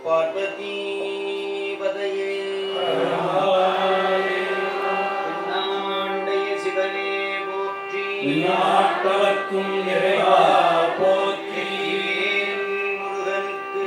பார்வதி பதையே நாண்டைய சிவனே போற்றி நாட்டவர்க்கும் இறைவா போற்றி முருகனுக்கு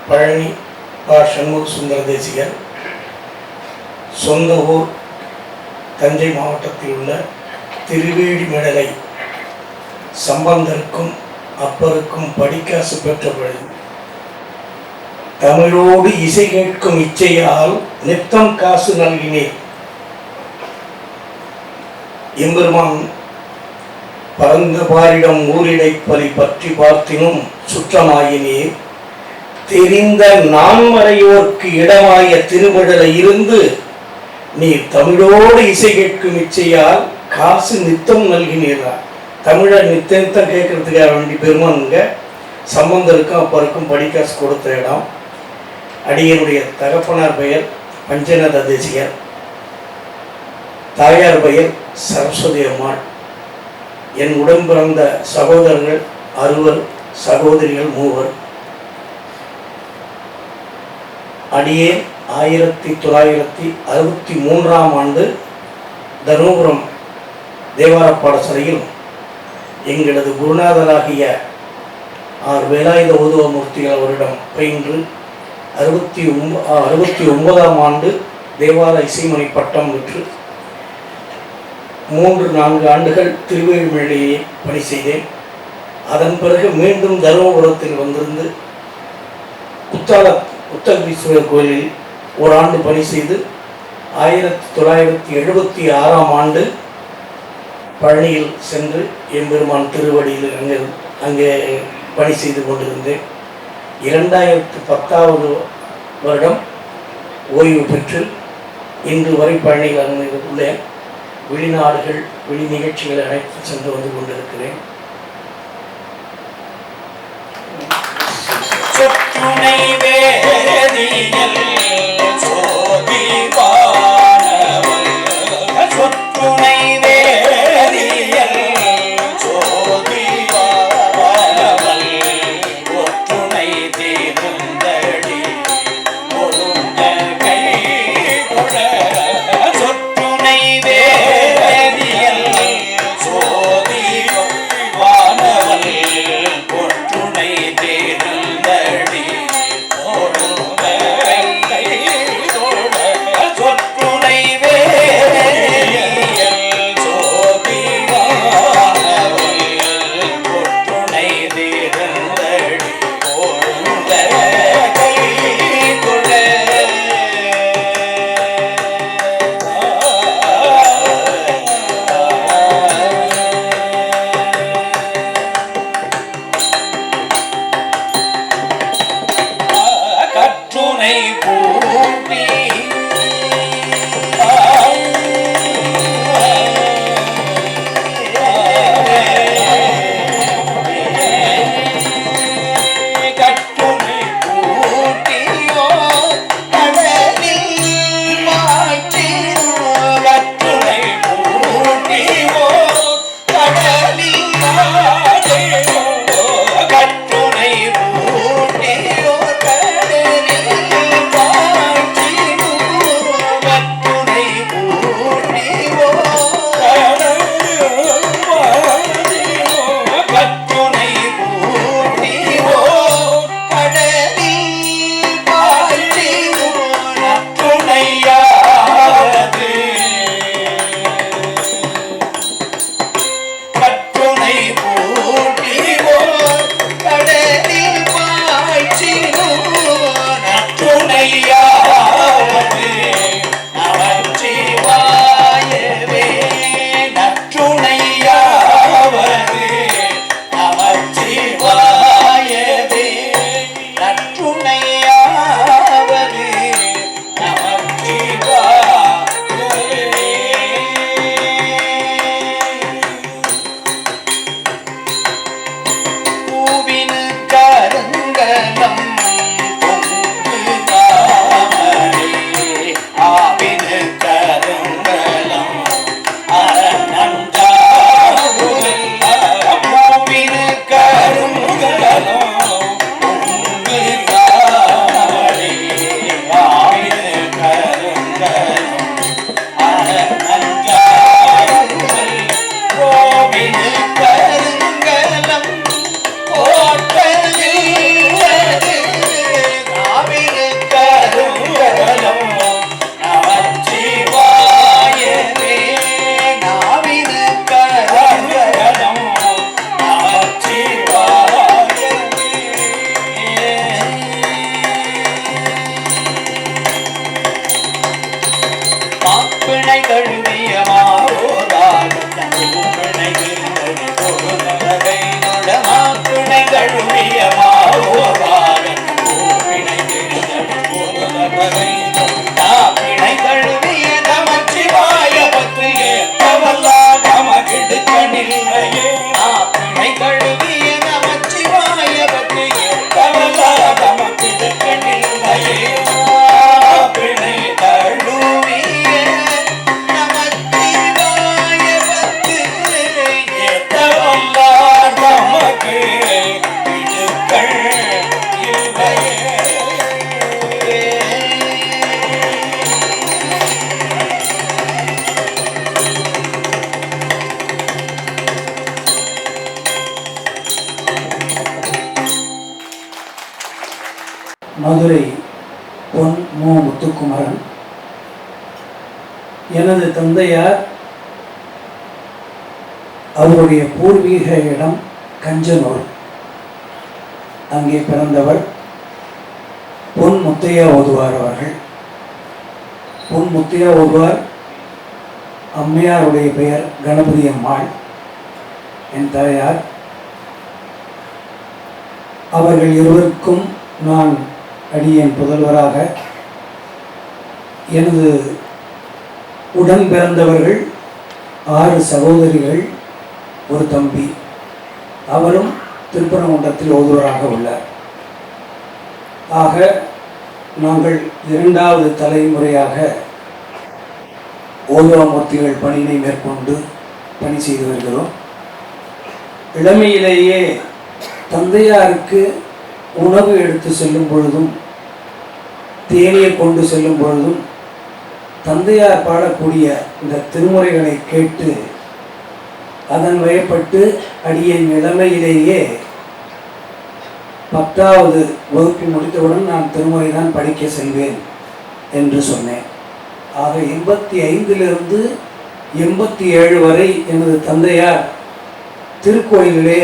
பழனி சண்முக சுந்தர தேசிகர். சொந்த ஊர் தஞ்சை மாவட்டத்தில் உள்ள திருவேழிமிடலை சம்பந்தருக்கும் அப்பருக்கும் படிக்காசு பெற்றபடி தமிழோடு இசை கேட்கும் இச்சையால் நித்தம் காசு நல்கினேன். எம்பெருமான் பரந்த பாரிடம் ஊரிடைப்பலி பற்றி பார்த்தினும் சுற்றமாயினே தெரிந்த நான்மறையோர்க்கு இடமாய திருமிடலை இருந்து நீ தமிழோடு இசை கேட்கும் இச்சையால் காசு நித்தம் நல்கினீரா. தமிழை நித்தம் கேட்கறதுக்காக வேண்டி பெருமானுங்க சம்பந்தருக்கும் அப்பருக்கும் படிக்காசு கொடுத்த இடம். அடியனுடைய தகப்பனார் பெயர் பஞ்சநாத தேசிகர், தாயார் பெயர் சரஸ்வதி அம்மாள். என் உடன் பிறந்த சகோதரர்கள் 60, சகோதரிகள் 3. அடியே 1963ஆம் ஆண்டு தருமபுரம் தேவார பாடசாலையில் எங்களது குருநாதராகிய வேலாயுத ஓதுவமூர்த்திகள் அவரிடம் பயின்று 69ஆம் ஆண்டு தேவார இசைமணி பட்டம் பெற்று 3-4 ஆண்டுகள் திருவேழிமிழையை பணி செய்தேன். அதன் பிறகு மீண்டும் தருமபுரத்தில் வந்திருந்து உத்தரீஸ்வரர் கோயிலில் ஓராண்டு பணி செய்து 1976ஆம் ஆண்டு பழனியில் சென்று எம்பெருமான் திருவடியில் அங்கே பணி செய்து கொண்டிருந்தேன். 2010ஆவது வருடம் ஓய்வு பெற்று இன்று வரை பழனியில் உள்ளேன். வெளிநாடுகள் வெளி நிகழ்ச்சிகளை அழைத்து சென்று வந்து கொண்டிருக்கிறேன். ஒற்றுணை தேர்ந்தடி ஓடுவ பிணை கழுவிய மாவோராகன் பிணை கிழங்கடி பொருளகை நொடமாப்பிணை கழுவிய மாவோராகன் பிணை கிழங்கடி பொருளகை பிணை கழுவிய நமச்சிவாய பத்தியே தவல்லா நமக்கிடுக்கணில்லையே பிணை கழுவிய நமச்சிவாய பத்தியே தவல்லா நமக்கிடுக்கணில்லையே பிணை தழுவிய நமச்சிவாய பத்தியே தவல்லா நமக்கு இடுக்கள் இல்லையே. மதுரை பொன் மு முத்துக்குமரன். எனது தந்தையார் அவருடைய பூர்வீக இடம் கஞ்சனூர். அங்கே பிறந்தவர் பொன் முத்தையா ஓதுவார் அவர்கள். பொன் முத்தையா ஓதுவார் அம்மையாருடைய பெயர் கணபதி அம்மாள். என் தாயார். அவர்கள் இருவருக்கும் நான் அடியேன் புதல்வராக. எனது உடன் பிறந்தவர்கள் 6 சகோதரிகள், ஒரு தம்பி. அவரும் திருப்பரங்குன்றத்தில் ஓதுவராக உள்ளார். ஆக நாங்கள் 2வது தலைமுறையாக ஓதுவாமூர்த்திகள் பணியினை மேற்கொண்டு பணி செய்து வருகிறோம். இளமையிலேயே தந்தையாருக்கு உணவு எடுத்து செல்லும் பொழுதும் தேநீர் கொண்டு செல்லும் பொழுதும் தந்தையார் பாடக்கூடிய இந்த திருமுறைகளை கேட்டு அதன் வயப்பட்டு அடியேன் இளமையிலேயே 10வது வகுப்பு முடித்தவுடன் நான் திருமுறை தான் படிக்க செல்வேன் என்று சொன்னேன். ஆக 85லிருந்து 87 வரை எனது தந்தையார் திருக்கோயிலிலே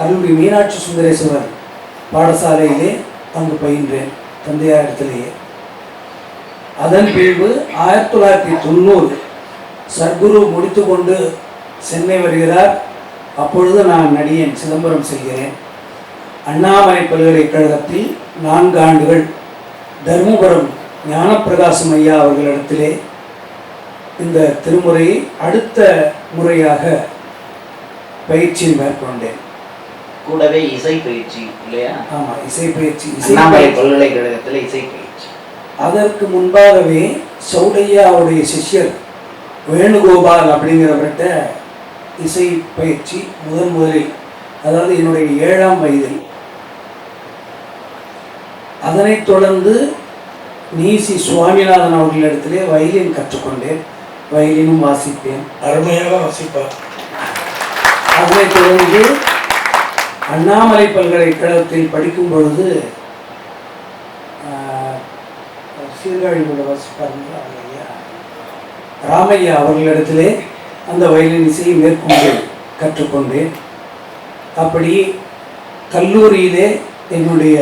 அருள்மிகு மீனாட்சி சுந்தரேஸ்வரர் பாடசாலையிலே அங்கு பயின்றேன், தந்தையாரிடத்திலேயே. அதன் பின்பு 1990 சர்க்குரு முடித்து கொண்டு சென்னை வருகிறார். அப்பொழுது நான் நடிகன் சிதம்பரம் செல்கிறேன். அண்ணாமலை பல்கலைக்கழகத்தில் 4 ஆண்டுகள் தர்மபுரம் ஞானப்பிரகாசம் ஐயா அவர்களிடத்திலே இந்த திருமுறையை அடுத்த முறையாக பயிற்சி மேற்கொண்டேன். கூடவே இசை பயிற்சி இல்லையா? ஆமா, இசை பயிற்சி. அண்ணாமலை பல்கலைக்கழகத்தில் இசை பயிற்சி. அதற்கு முன்பாகவே சௌடையாவுடைய சிஷ்யர் வேணுகோபால் அப்படிங்கிறவர்கிட்ட இசை பயிற்சி முதலில், அதாவது என்னுடைய 7ஆம் வயதில். அதனைத் தொடர்ந்து நீசி சுவாமிநாதன் அவர்களிடத்திலே வயலின் கற்றுக்கொண்டேன். வயலினும் வாசிப்பேன், அருமையாக வாசிப்பார். அதனைத் தொடர்ந்து அண்ணாமலை பல்கலைக்கழகத்தில் படிக்கும் பொழுது சீர்காழியோட வாசிப்பார் ராமையா அவர்களிடத்திலே அந்த வயலின் இசையை மேற்கொண்டு கற்றுக்கொண்டேன். அப்படி கல்லூரியிலே என்னுடைய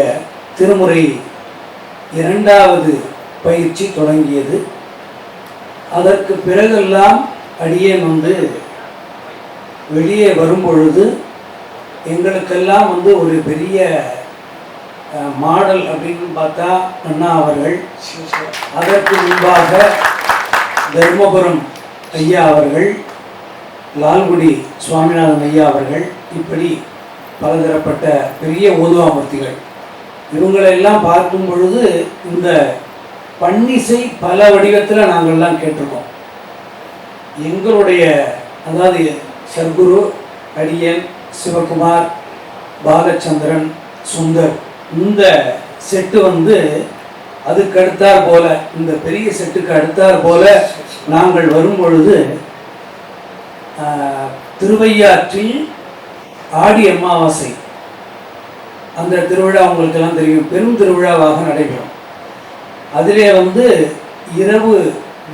திருமுறை 2வது பயிற்சி தொடங்கியது. அதற்கு பிறகெல்லாம் அடியேன் வெளியே வரும்பொழுது எங்களுக்கெல்லாம் ஒரு பெரிய மாடல் அப்படின்னு பார்த்தா அண்ணா அவர்கள், அதற்கு முன்பாக தர்மபுரம் ஐயா அவர்கள், லால்குடி சுவாமிநாதன் ஐயா அவர்கள், இப்படி பலதரப்பட்ட பெரிய ஓதுவாமூர்த்திகள். இவங்களெல்லாம் பார்க்கும் பொழுது இந்த பன்னிசை பல வடிவத்தில் நாங்கள்லாம் கேட்டிருக்கோம். எங்களுடைய, அதாவது சர்க்குரு, அடியன், சிவகுமார், பாலச்சந்திரன், சுந்தர், இந்த செட்டு அதுக்கு அடுத்தார் போல, இந்த பெரிய செட்டுக்கு அடுத்தார் போல நாங்கள் வரும் பொழுது திருவையாற்றில் ஆடி அமாவாசை, அந்த திருவிழா உங்களுக்கெல்லாம் தெரியும், பெரும் திருவிழாவாக நடைபெறும். அதிலே இரவு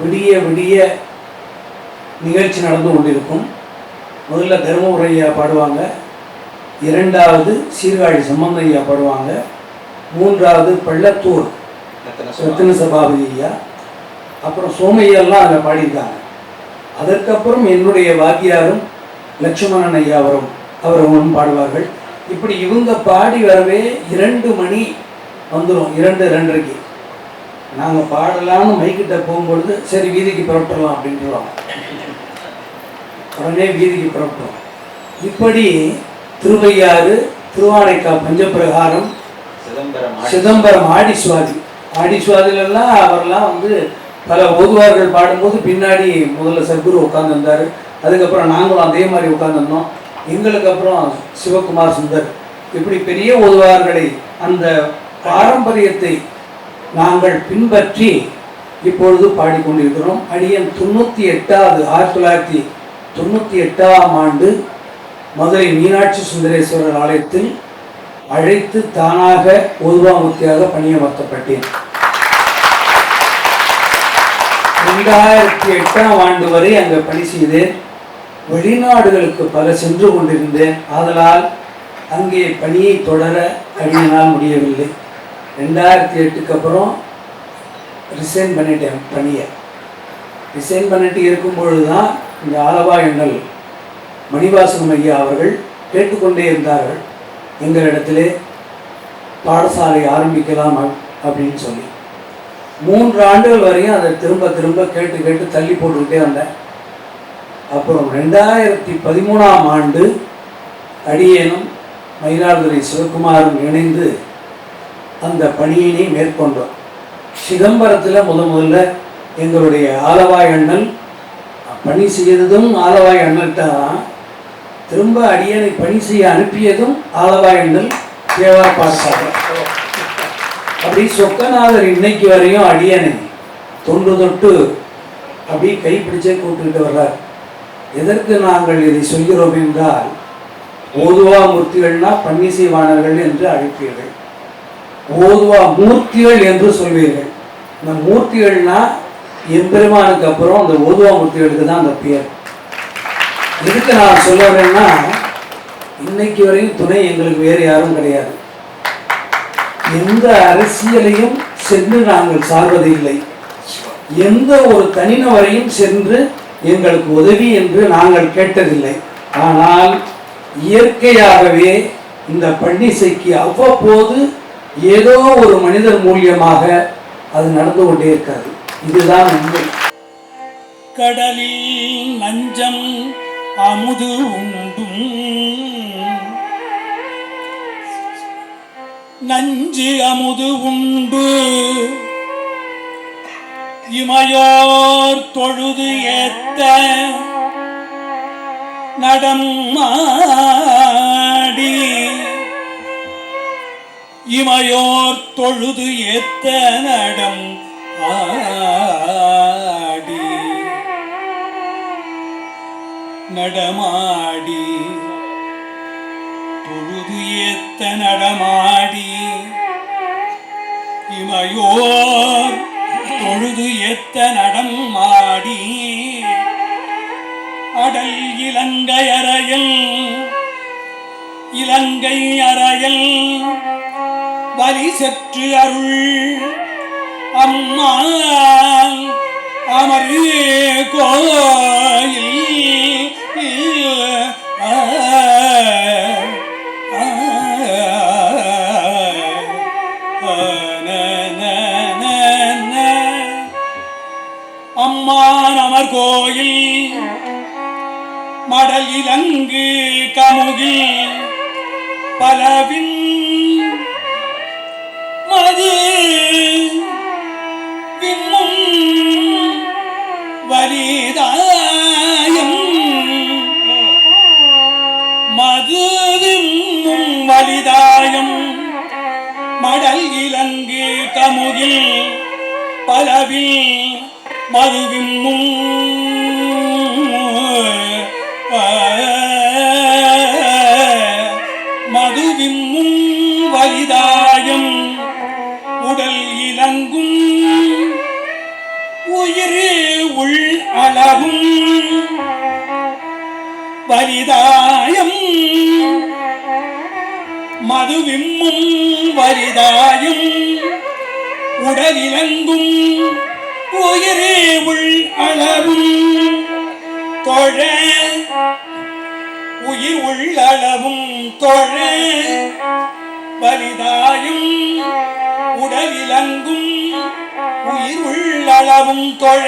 விடிய விடிய நிகழ்ச்சி நடந்து கொண்டிருக்கும். முதல்ல தர்மபுரம் ஐயா பாடுவாங்க, 2வது சீர்காழி சம்பந்த ஐயா பாடுவாங்க, 3வது பள்ளத்தூர் ரத்தின சபாபதி ஐயா, அப்புறம் சோமையெல்லாம் அதில் பாடியிருக்காங்க. அதற்கப்புறம் என்னுடைய வாத்தியாரும் லட்சுமணன் ஐயா அவர்களும் பாடுவார்கள். இப்படி இவங்க பாடி வரவே 2 மணி வந்துடும், 2:30க்கு. நாங்கள் பாடலான்னு மைக்கிட்ட போகும்பொழுது சரி வீதிக்கு புறப்படலாம் அப்படின்ட்டுருவாங்க. உடனே வீதிக்கு புறப்படும். இப்படி திருவையாறு, திருவானைக்கா பஞ்சப்பிரகாரம், சிதம்பரம் ஆடிசுவாதிலெல்லாம் அவரெல்லாம் வந்து பல ஓதுவார்கள் பாடும்போது பின்னாடி முதல்ல சத்குரு உட்காந்துருந்தார். அதுக்கப்புறம் நாங்களும் அதே மாதிரி உட்காந்துருந்தோம். எங்களுக்கு அப்புறம் சிவகுமார் சுந்தர், இப்படி பெரிய ஓதுவார்களை அந்த பாரம்பரியத்தை நாங்கள் பின்பற்றி இப்பொழுது பாடிக்கொண்டிருக்கிறோம். அடியன் 1998ஆம் ஆண்டு மதுரை மீனாட்சி சுந்தரேஸ்வரர் ஆலயத்தில் அழைத்து தானாக ஓதுவாமூர்த்தியாக பணியமர்த்தப்பட்டேன். 2008ஆம் ஆண்டு வரை அங்கே பணி செய்தேன். வெளிநாடுகளுக்கு பல சென்று கொண்டிருந்தேன். ஆதலால் அங்கே பணியை தொடர அடியினால் முடியவில்லை. 2008க்கு அப்புறம் ரிசைன் பண்ணிட்டேன். பணியை ரிசைன் பண்ணிட்டு இருக்கும்பொழுது தான் இந்த ஆலவா எண்ணல் மணிவாசகம் ஐயா அவர்கள் கேட்டுக்கொண்டே இருந்தார்கள், எங்களிடத்திலே பாடசாலை ஆரம்பிக்கலாம் அப்படின்னு சொல்லி. 3 ஆண்டுகள் வரையும் அதை திரும்ப திரும்ப கேட்டு தள்ளி போட்டுக்கிட்டே வந்தேன். அப்புறம் 2013ஆம் ஆண்டு அடியேனும் மயிலாடுதுறை சிவகுமாரும் இணைந்து அந்த பணியினை மேற்கொண்டோம். சிதம்பரத்தில் முதல்ல எங்களுடைய ஆலவாய் அண்ணல் பணி செய்ததும் ஆலவாய் அண்ணல்கிட்ட தான். திரும்ப அடியனை பணி செய்ய அனுப்பியதும் ஆலவாய் அண்ணல் தேவார பாடசாலை. அப்படி சொக்கநாதர் இன்னைக்கு வரையும் அடியனை தொட்டு அப்படி கைப்பிடிச்சே கூப்பிட்டுக்கிட்டு வர்றார். எதற்கு நாங்கள் இதை சொல்கிறோம் என்றால், ஓதுவா மூர்த்திகள்னா பன்னிசைவாணர்கள் என்று அழைப்பீர்கள், ஓதுவா மூர்த்திகள் என்று சொல்வீர்கள். இந்த மூர்த்திகள்னா எம்பெருமானுக்கு அப்புறம் அந்த ஓதுவா மூர்த்திகளுக்கு தான் அந்த பெயர். எதுக்கு நான் சொல்ல வரேன்னா, இன்னைக்கு வரையும் துணை எங்களுக்கு வேறு யாரும் கிடையாது. எந்த அரசியலையும் சென்று நாங்கள் சார்வதில்லை. எந்த ஒரு தனிநபரையும் சென்று எங்களுக்கு உதவி என்று நாங்கள் கேட்டதில்லை. ஆனால் இயற்கையாகவே இந்த பன்னிசைக்கு அவ்வப்போது ஏதோ ஒரு மனிதர் மூலியமாக அது நடந்து கொண்டே இருக்காது. இதுதான் உண்மை. கடலில் நஞ்சம் அமுது உண்டும், நஞ்சு அமுது உண்டு, இமையோர் தொழுது ஏத்த நடம் ஆடி, இமையோர் தொழுது ஏத்த நடம் ஆடி, நடமாடி தொழுது ஏத்த நடமாடி, இமையோர் தொழுது ஏத்த நடம் ஆடி, அடல் இலங்கை அறையில் இலங்கை அறையில் வலி செற்று அருள் அம்மா அமரு கோயில் அம்மான் அமர் கோயில் மடல் இலங்கு கமுகில் பலவின் மது விம்மும் வலிதாயம், மது விம்மும் வலிதாயம், மடல் இலங்கு கமுகில் பலவில் மதுவிம்மும் மதுவிம்மும் வலிதாயம், உடல் இலங்கும் உயிர் உள் அளவும் வலிதாயம், மதுவிம்மும் வலிதாயம், உடல் இலங்கும் உயிரே உள் அளவும் உயிர் உள்ளளவும் தொழ வலிதாயும் உடலிலங்கும் உயிர் உள்ளளவும் தொழ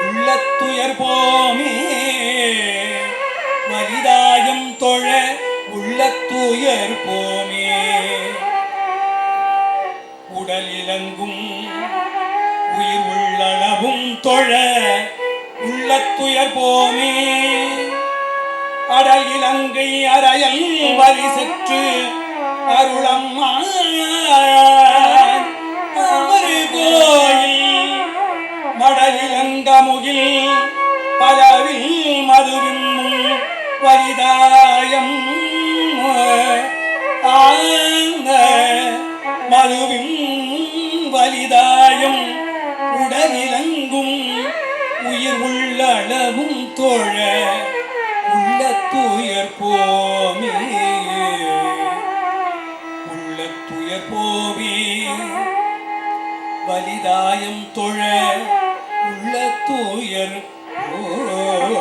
உள்ளத்துயர் போமே வலிதாயம் தொழ உள்ளத்துயர் போமே உடலிலங்கும் உயிர் உள்ளளவும் தொழ உள்ளத்துயர் போமே அடல் இலங்கை அறையல் வரி செற்று அருளம்மா அமரு கோயில் மடலிலங்கமுகில் பலவில் மதுவின் வலிதாயம் மதுவின் வலிதாயம் உடலிலங்கும் உயிர் உள்ளளவும் தோழ உள்ளத்துயர் போமே உள்ளத்துயர் போமே வலிதாயம் தொழ உள்ளத்துயர் போமே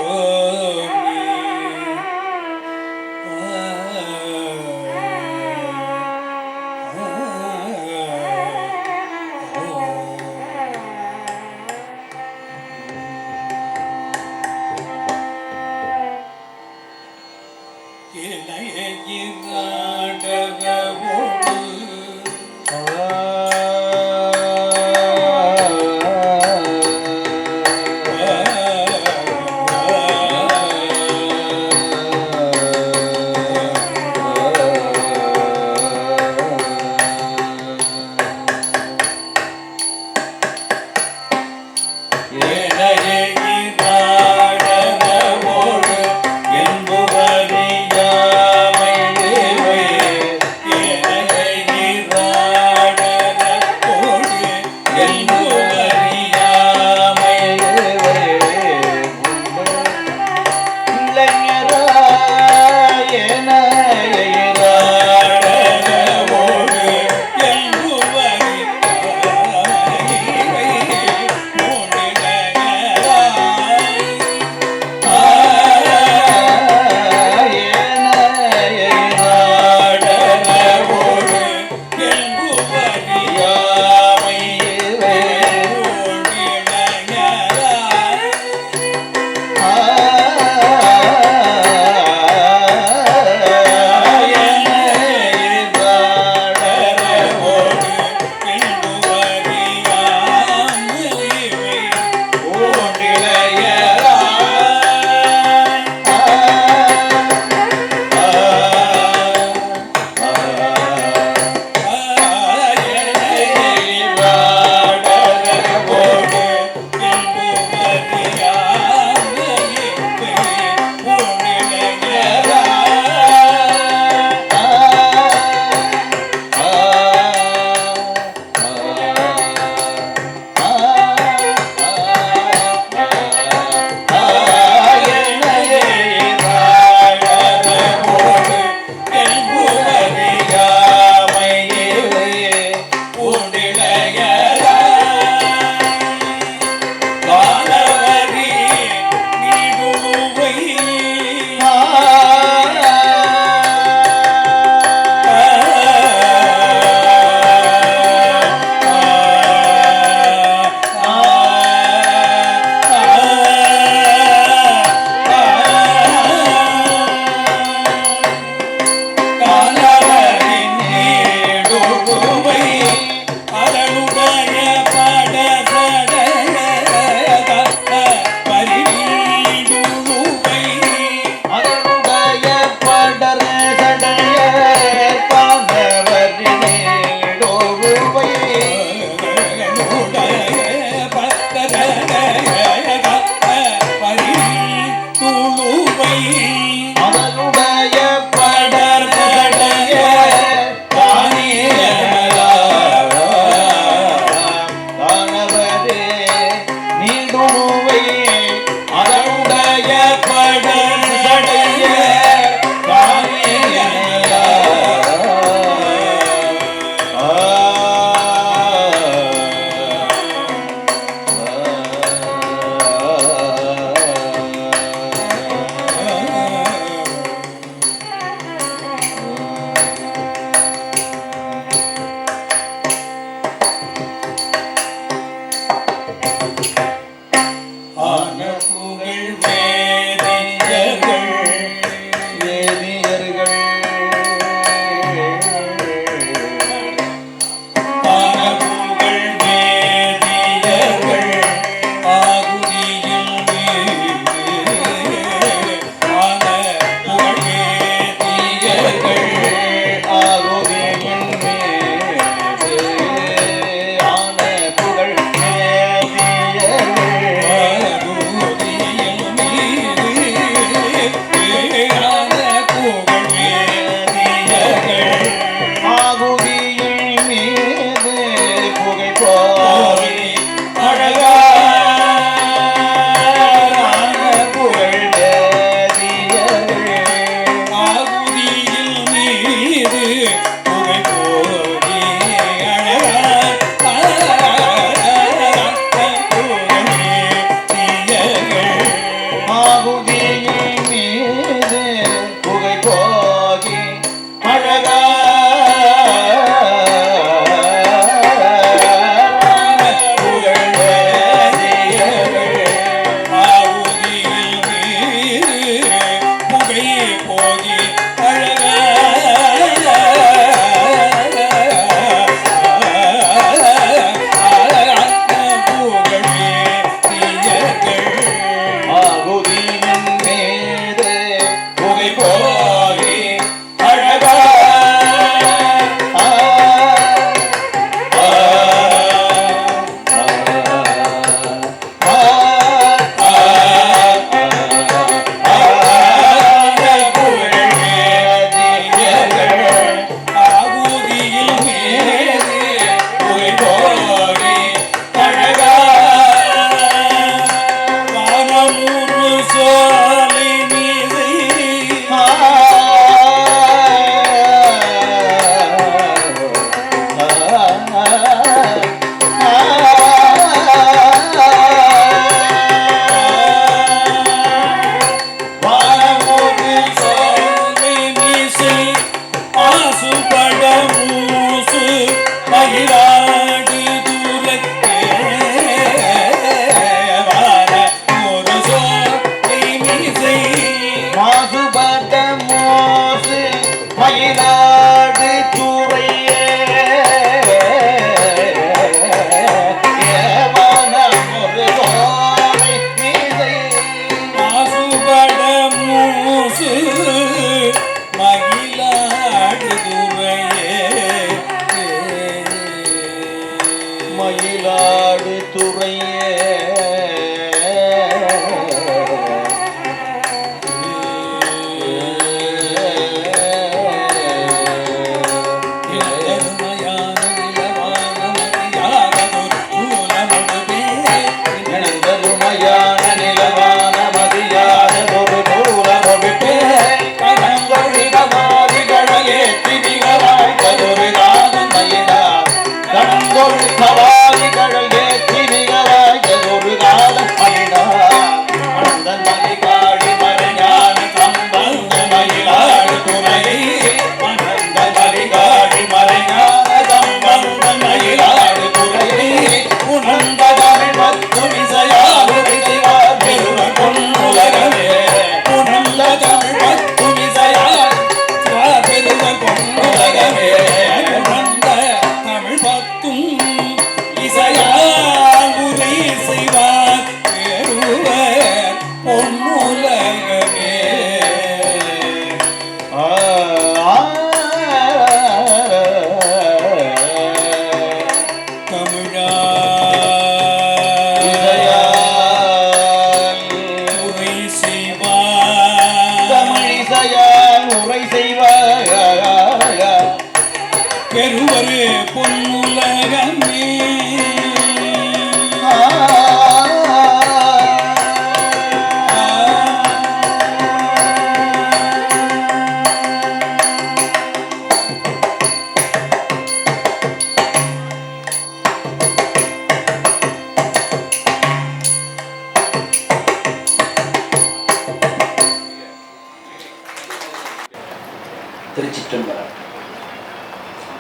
திருச்சிற்றம்பலம்.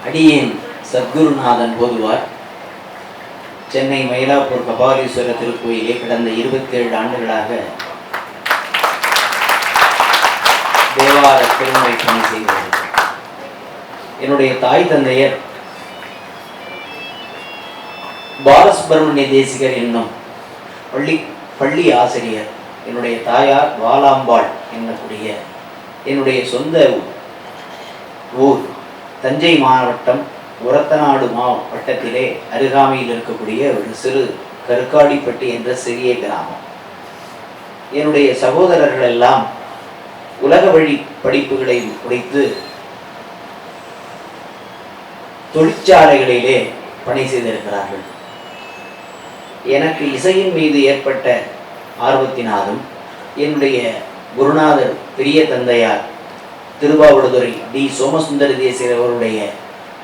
அடியேன் சத்குருநாதன் போதுவார் சென்னை மயிலாப்பூர் கபாலீஸ்வரர் திருக்கோயிலே கடந்த 27 ஆண்டுகளாக தேவார திருமுறை பணி செய்து என்னுடைய தாய் தந்தையர் பாலசுப்ரமணிய தேசிகர் என்னும் பள்ளி ஆசிரியர். என்னுடைய தாயார் வாலாம்பாள் என்னக்கூடிய என்னுடைய சொந்த ஊர் தஞ்சை மாவட்டம் உரத்தநாடு மாவட்டத்திலே அருகாமையில் இருக்கக்கூடிய ஒரு சிறு கருக்காடிப்பட்டி என்ற சிறிய கிராமம். என்னுடைய சகோதரர்கள் எல்லாம் உலக வழி படிப்புகளை முடித்து தொழிற்சாலைகளிலே பணி செய்திருக்கிறார்கள். எனக்கு இசையின் மீது ஏற்பட்ட ஆர்வத்தினாலும் என்னுடைய குருநாதர் பெரிய தந்தையார் திருவாவடுதுறை டி சோமசுந்தர தேசிகர் அவருடைய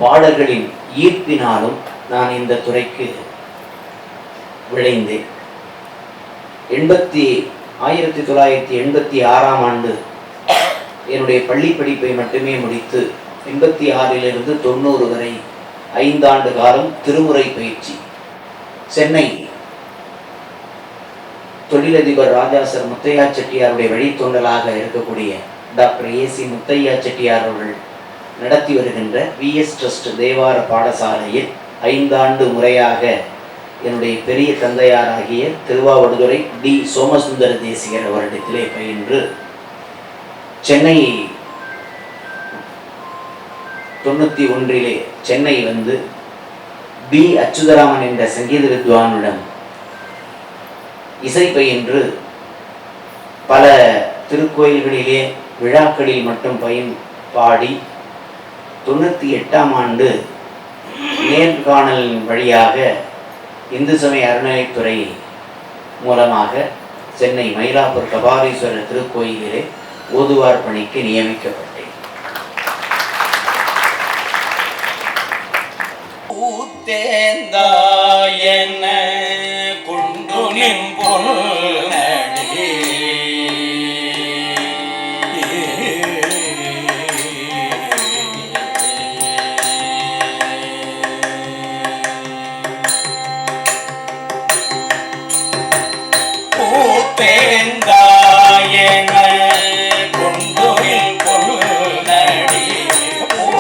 பாடல்களின் ஈர்ப்பினாலும் நான் இந்த துறைக்கு விளைந்தேன். 1986ஆம் ஆண்டு என்னுடைய பள்ளி படிப்பை மட்டுமே முடித்து 86லிருந்து 90 வரை 5 ஆண்டு காலம் திருமுறை பயிற்சி சென்னை தொழிலதிபர் ராஜாசர் முத்தையா செட்டியாருடைய வழித்தோன்றலாக இருக்கக்கூடிய டாக்டர் ஏசி முத்தையா செட்டியார் அவர்கள் நடத்தி வருகின்ற விஎஸ் ட்ரஸ்ட் தேவார பாடசாலையில் 5 ஆண்டு முறையாக என்னுடைய பெரிய தந்தையாராகிய திருவாவடுதுறை டி சோமசுந்தர தேசிகர் அவரிடத்திலே பயின்று சென்னை 91லே சென்னை வந்து பி அச்சுதராமன் என்ற சங்கீத வித்வானிடம் இசை பயின்று பல திருக்கோயில்களிலே விழாக்களில் மட்டும் பாடி 98ஆம் ஆண்டு நேர்காணல் வழியாக இந்து சமய அறநிலைத்துறை மூலமாக சென்னை மயிலாப்பூர் கபாலீஸ்வரர் திருக்கோயிலிலே ஓதுவார் பணிக்கு நியமிக்கப்பட்டேன். ஊத்தேந்தாயன கொண்டு நின் பொருளடி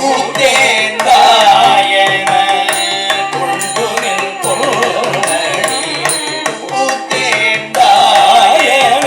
ஊத்தேந்தாயன கொண்டு நின் பொருளடி ஊத்தேந்தாயன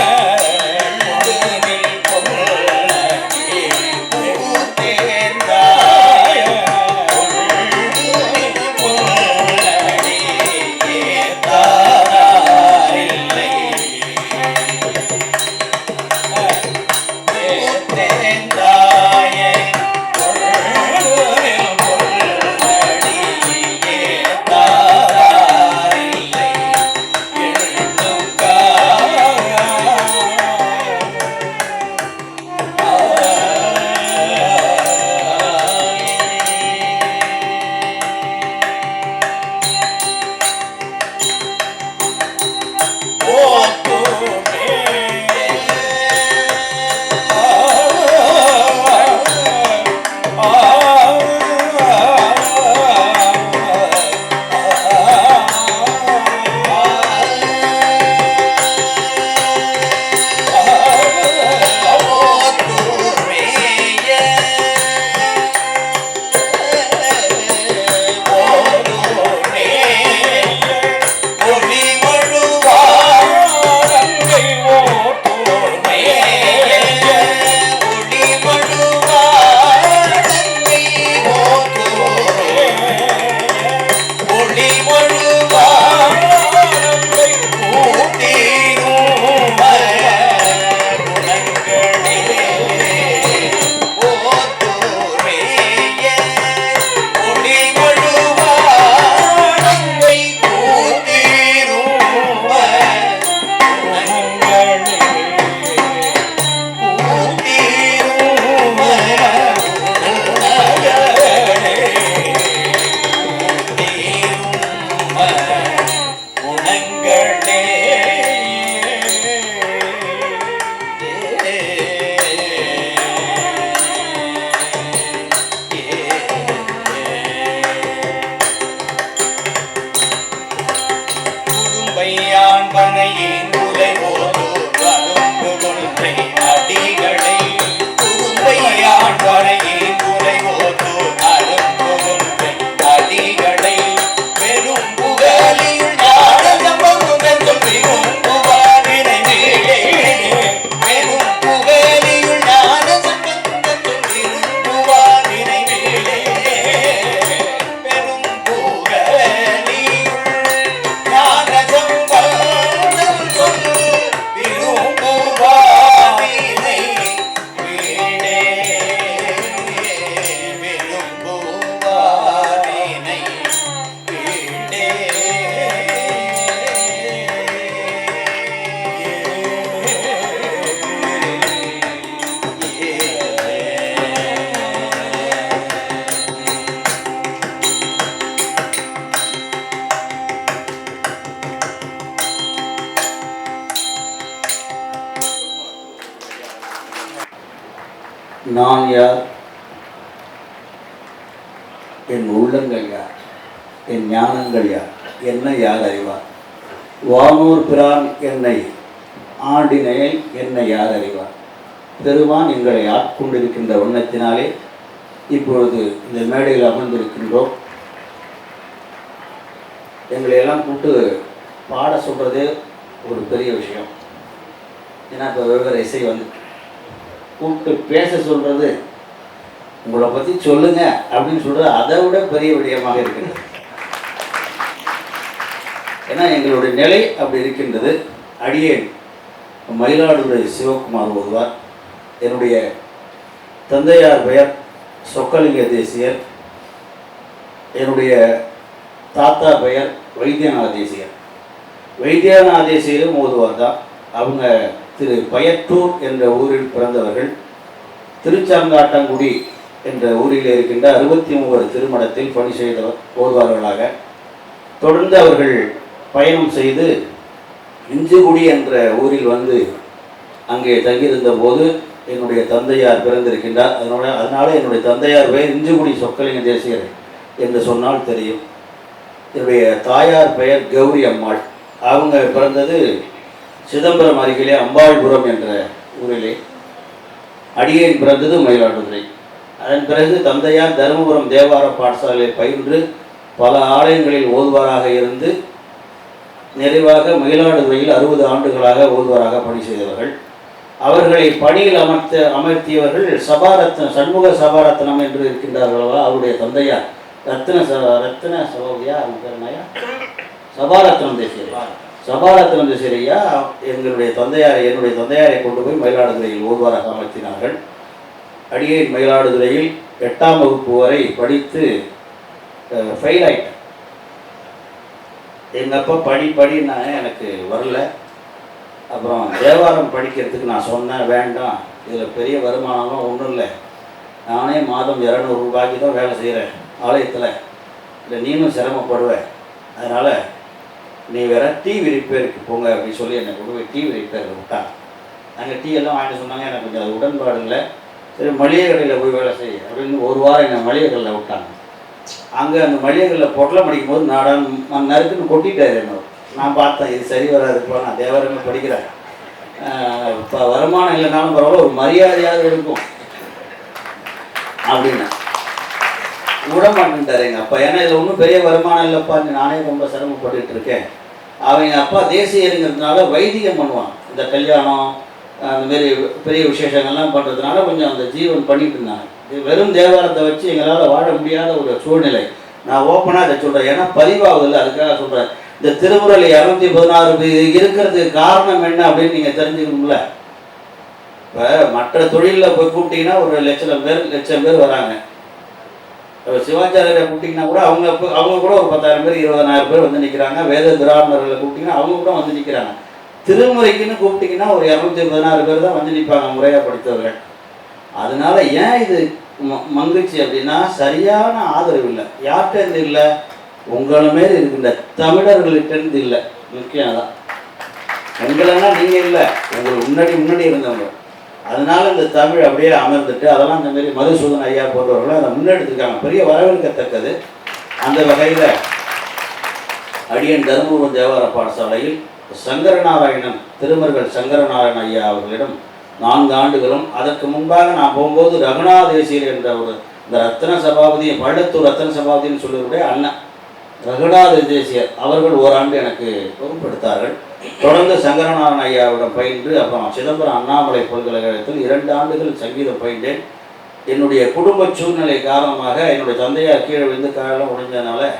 நான் யார், என் உள்ளங்கள் யார், என் ஞானங்கள் யார், என்னை யார் அறிவார்? வானூர் பிரான் என்னை ஆண்டினையை என்னை யார் அறிவார்? பெருமான் எங்களை ஆட்கொண்டிருக்கின்ற வண்ணத்தினாலே இப்பொழுது இந்த மேடையில் அமர்ந்திருக்கின்றோம். எங்களை எல்லாம் கூப்பிட்டு பாட சொல்கிறதே ஒரு பெரிய விஷயம். ஏன்னா இப்போ வெவ்வேறு இசை வந்து கூப்பிட்டு பேச சொல்கிறது, உங்களை பற்றி சொல்லுங்க அப்படின்னு சொல்கிறது அதை விட பெரிய விடயமாக இருக்கின்றது. ஏன்னா எங்களுடைய நிலை அப்படி இருக்கின்றது. அடியேன் மயிலாடுதுறை சிவகுமார் ஓதுவார். என்னுடைய தந்தையார் பெயர் சொக்கலிங்க தேசியர். என்னுடைய தாத்தா பெயர் வைத்தியநாத தேசியர். வைத்தியநாத தேசியரும் ஓதுவார் தான். அவங்க திரு பயத்தூர் என்ற ஊரில் பிறந்தவர்கள். திருச்சாங்காட்டங்குடி என்ற ஊரில் இருக்கின்ற 63 திருமணத்தில் பணி செய்தவர் ஓதுவார்களாக. தொடர்ந்து அவர்கள் பயணம் செய்து இஞ்சுகுடி என்ற ஊரில் வந்து அங்கே தங்கியிருந்த போது என்னுடைய தந்தையார் பிறந்திருக்கின்றார். அதனால என்னுடைய தந்தையார் பெயர் இஞ்சுகுடி சொக்கலிங்க தேசியர் என்று சொன்னால் தெரியும். என்னுடைய தாயார் பெயர் கௌரி அம்மாள். அவங்க பிறந்தது சிதம்பரம் அருகிலே அம்பாள்புரம் என்ற ஊரிலே. அடியேன் பிறந்தது மயிலாடுதுறை. அதன் பிறகு தந்தையார் தருமபுரம் தேவார பாடசாலையில் பயின்று பல ஆலயங்களில் ஓதுவாராக இருந்து நிறைவாக மயிலாடுதுறையில் 60 ஆண்டுகளாக ஓதுவாராக பணி செய்தவர்கள். அவர்களை பணியில் அமர்த்தியவர்கள் சண்முக சபாரத்னம் என்று இருக்கின்றார்களா, அவருடைய தந்தையார் ரத்ன சபாவியா சபாரத்னம் தேசியர். சபாரத்னம் தேசியரையா என்னுடைய தந்தையாரை கொண்டு போய் மயிலாடுதுறையில் ஓதுவாராக அமர்த்தினார்கள். அடியேன் மயிலாடுதுறையில் 8ஆம் வகுப்பு வரை படித்து ஃபெயில் ஆகிட்டேன். எங்கள் அப்பா படினாங்க, எனக்கு வரல. அப்புறம் தேவாரம் படிக்கிறதுக்கு நான் சொன்னேன், வேண்டாம், இதில் பெரிய வருமானம்லாம் ஒன்றும் இல்லை, நானே மாதம் 200 ரூபாய்க்கு தான் வேலை செய்கிறேன் ஆலயத்தில், இல்லை நீனும் சிரமப்படுவேன், அதனால் நீ வேற டிவி ரிப்பேருக்கு போங்க அப்படின்னு சொல்லி என்னை கொண்டு போய் டிவி ரிப்பேருக்கு விட்டாங்க. அங்கே டீ எல்லாம் வாங்கிட்டு சொன்னாங்க. எனக்கு கொஞ்சம் அது உடன்பாடு இல்லை. சரி மளிகை கடையில் போய் வேலை செய்ய அப்படின்னு 1 வாரம் என்னை மளிகை கடையில் விட்டாங்க. அங்கே அந்த மளிகை கடையில் பொட்டலம் படிக்கும் போது நறுக்குன்னு கொட்டிட்டாரு என்னோட. நான் பார்த்தேன், இது சரி வராதுப்பா, நான் தேவரங்க படிக்கிறேன், இப்போ வருமானம் இல்லைனாலும் பரவாயில்ல, ஒரு மரியாதையாக இருக்கும் அப்படின்னு விட மாட்டேன்ட்டார் எங்கள் அப்பா. ஏன்னா இதில் ஒன்றும் பெரிய வருமானம் இல்லைப்பா, நானே ரொம்ப சிரமப்பட்டுட்டு இருக்கேன். அவங்க அப்பா தேசியருங்கிறதுனால வைதிகம் பண்ணுவான். இந்த கல்யாணம் அந்தமாரி பெரிய விசேஷங்கள்லாம் பண்ணுறதுனால கொஞ்சம் அந்த ஜீவன் பண்ணிட்டு இருந்தாங்க. வெறும் தேவாரத்தை வச்சு எங்களால் வாழ முடியாத ஒரு சூழ்நிலை. நான் ஓப்பனாக இதை சொல்கிறேன், ஏன்னா பதிவாகுதில்லை, அதுக்காக சொல்கிறேன். இந்த திருமுறை 216 இருக்கிறதுக்கு காரணம் என்ன அப்படின்னு நீங்கள் தெரிஞ்சுக்கணும்ல. இப்போ மற்ற தொழிலில் போய் கூப்பிட்டீங்கன்னா ஒரு லட்சம் பேர் வராங்க. சிவாச்சாரியரை கூப்பிட்டிங்கன்னா கூட அவங்க கூட ஒரு 10,000 பேர் 20,000 பேர் வந்து நிற்கிறாங்க. வேத பிராமணர்களை கூப்பிட்டிங்கன்னா அவங்க கூட வந்து நிற்கிறாங்க. திருமுறைக்குன்னு கூப்பிட்டிங்கன்னா ஒரு 216 பேர் தான் வந்து நிற்பாங்க, முறையாக படித்தவர்கள். அதனால ஏன் இது மங்கிச்சு அப்படின்னா சரியான ஆதரவு இல்லை. யார்கிட்ட இல்லை, உங்களை மாரி இருக்கின்ற தமிழர்கள்கிட்ட இல்லை. முக்கியம் தான், உங்களென்னா நீங்கள் இல்லை, உங்களுக்கு முன்னாடி இருந்தவங்க. அதனால இந்த தமிழ் அப்படியே அமர்ந்துட்டு அதெல்லாம் இந்த மாதிரி மதுசூதன் ஐயா போன்றவர்களும் அதை முன்னெடுத்துருக்காங்க, பெரிய வரவேற்கத்தக்கது. அந்த வகையில் அடியன் தருமபுரம் தேவார பாடசாலையில் சங்கரநாராயணன் திருமருகல் சங்கரநாராயணன் ஐயா அவர்களிடம் 4 ஆண்டுகளும், அதற்கு முன்பாக நான் போகும்போது ரகுநாத தேசியர் என்ற ஒரு இந்த ரத்ன சபாபதி பள்ளத்தூர் ரத்ன சபாபதினு சொல்லுவருடைய அண்ணன் ரகுநாத தேசியர் அவர்கள் ஓராண்டு எனக்கு பொறுப்பெடுத்தார்கள். தொடர்ந்து சங்கரநாராயண ஐயாவிடம் பயின்று அப்புறம் சிதம்பரம் அண்ணாமலை பல்கலைக்கழகத்தில் 2 ஆண்டுகள் சங்கீதம் பயின்றேன். என்னுடைய குடும்ப சூழ்நிலை காரணமாக என்னுடைய தந்தையார் கீழே விழுந்து காலம் உடைஞ்சதுனால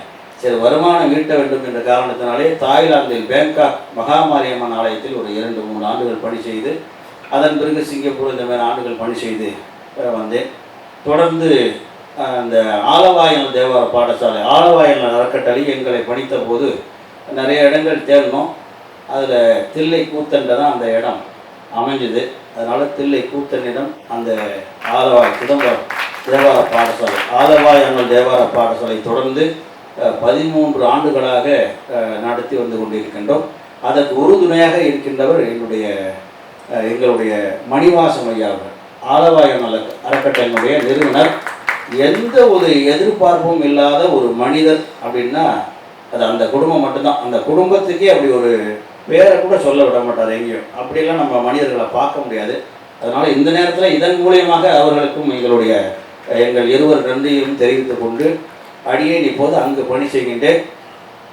சரி வருமானம் ஈட்ட வேண்டும் என்ற காரணத்தினாலே தாய்லாந்தில் பேங்காக் மகாமாரியம்மன் ஆலயத்தில் ஒரு 2-3 ஆண்டுகள் பணி செய்து, அதன் பிறகு சிங்கப்பூர் இந்த மாதிரி ஆண்டுகள் பணி செய்து வந்தேன். தொடர்ந்து அந்த ஆலவாயல் தேவார பாடசாலை ஆலவாயல் அறக்கட்டளை எங்களை படித்த போது நிறைய இடங்கள் தேடணும். அதில் தில்லை கூத்தண்ட தான் அந்த இடம் அமைஞ்சுது. அதனால் தில்லை கூத்தனிடம் அந்த ஆலவாய் சிதம்பரம் தேவார பாடசாலை ஆலவாயல் தேவார பாடசாலை தொடர்ந்து 13 ஆண்டுகளாக நடத்தி வந்து கொண்டிருக்கின்றோம். அதற்கு உறுதுணையாக இருக்கின்றவர் எங்களுடைய மணிவாசம் ஐயா அவர்கள். ஆலவாயம் அறக்கட்டளையினுடைய நிறுவனர். எந்த ஒரு எதிர்பார்ப்பும் இல்லாத ஒரு மனிதர் அப்படின்னா அது அந்த குடும்பம் மட்டும்தான். அந்த குடும்பத்துக்கே அப்படி ஒரு பேரை கூட சொல்ல விட மாட்டார் எங்கேயும். அப்படியெல்லாம் நம்ம மனிதர்களை பார்க்க முடியாது. அதனால் இந்த நேரத்தில் இதன் மூலியமாக அவர்களுக்கும் எங்கள் இருவர் நன்றியும் தெரிவித்துக் கொண்டு அடியேன் இப்போது அங்கு பணி செய்கின்றேன்.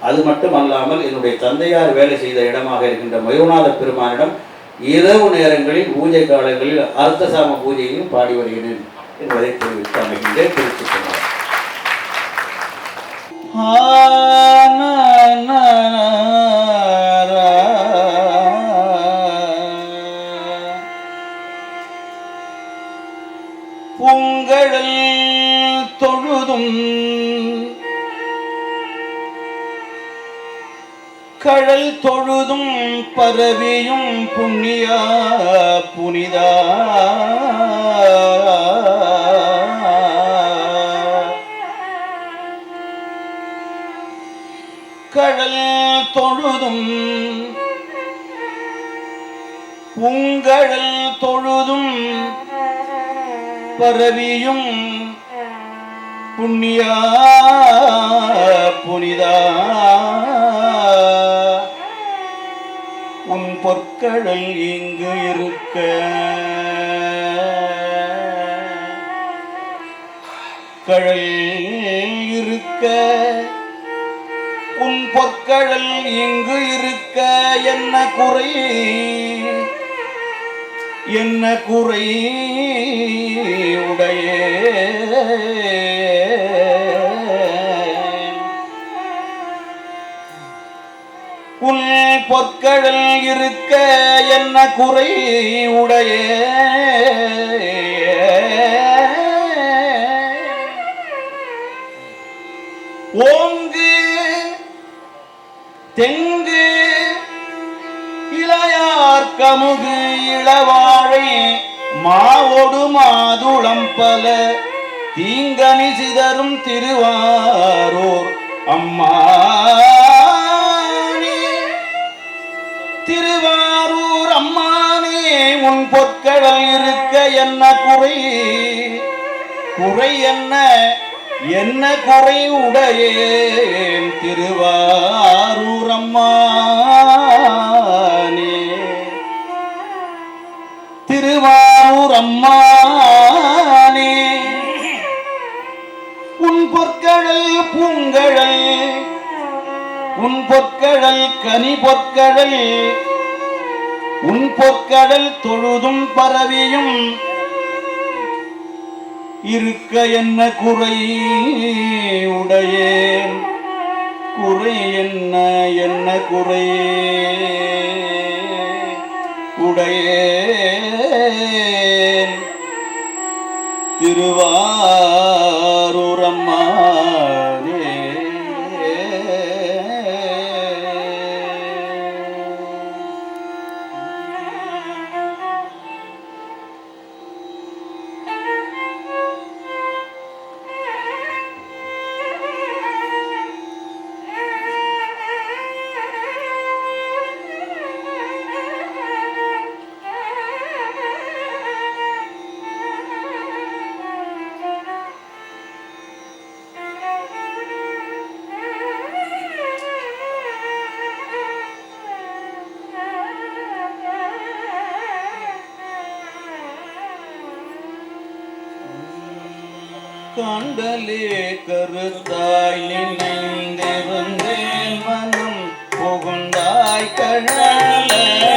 அது மட்டும் அல்லாமல் என்னுடைய தந்தையார் வேலை செய்த இடமாக இருக்கின்ற மயூரநாத பெருமானிடம் இரவு நேரங்களில் பூஜை காலங்களில் அர்த்தசாம பூஜையும் பாடி வருகிறேன் என்பதை தெரிவித்து அமைகின்றேன். தெரிவித்துக் கொண்டார். பூங்கடல் தொழுதும் கடல் தொழுதும் பரவியும் புண்ணியா புனிதா கடல் தொழுதும் பூங்கடல் தொழுதும் பரவியும் புண்ணியா புனிதா உன் பொற்கடல் இங்கு இருக்க கடல் இருக்க உன் பொற்கடல் இங்கு இருக்க என்ன குறை உடையே உன் பொற்கடல் இருக்க என்ன குறை உடையே ஓங்கு தெங்கு இளையார் கமுகு இளவாழை மாவொடு மாதுளம் பல தீங்கனி சிதறும் திருவாரூர் அம்மானே திருவாரூர் அம்மானே உன் பொற்கடல் இருக்க என்ன குறை என்ன குறை உடையேன் திருவாரூர் அம்மானே திருவாரூர் அம்மானே உன் பொற்கடல் பூங்கடல் உன் பொற்கடல் கனி பொற்கடல் உன் பொற்கடல் தொழுதும் பரவியும் இருக்க என்ன குறை உடையேன் குறை என்ன குறை உடையேன் திருவாரூர் அம்மானே காண்டலே கருத்தாய் நினைந்திருந்தேன் மனம் புகுந்தாய் கழல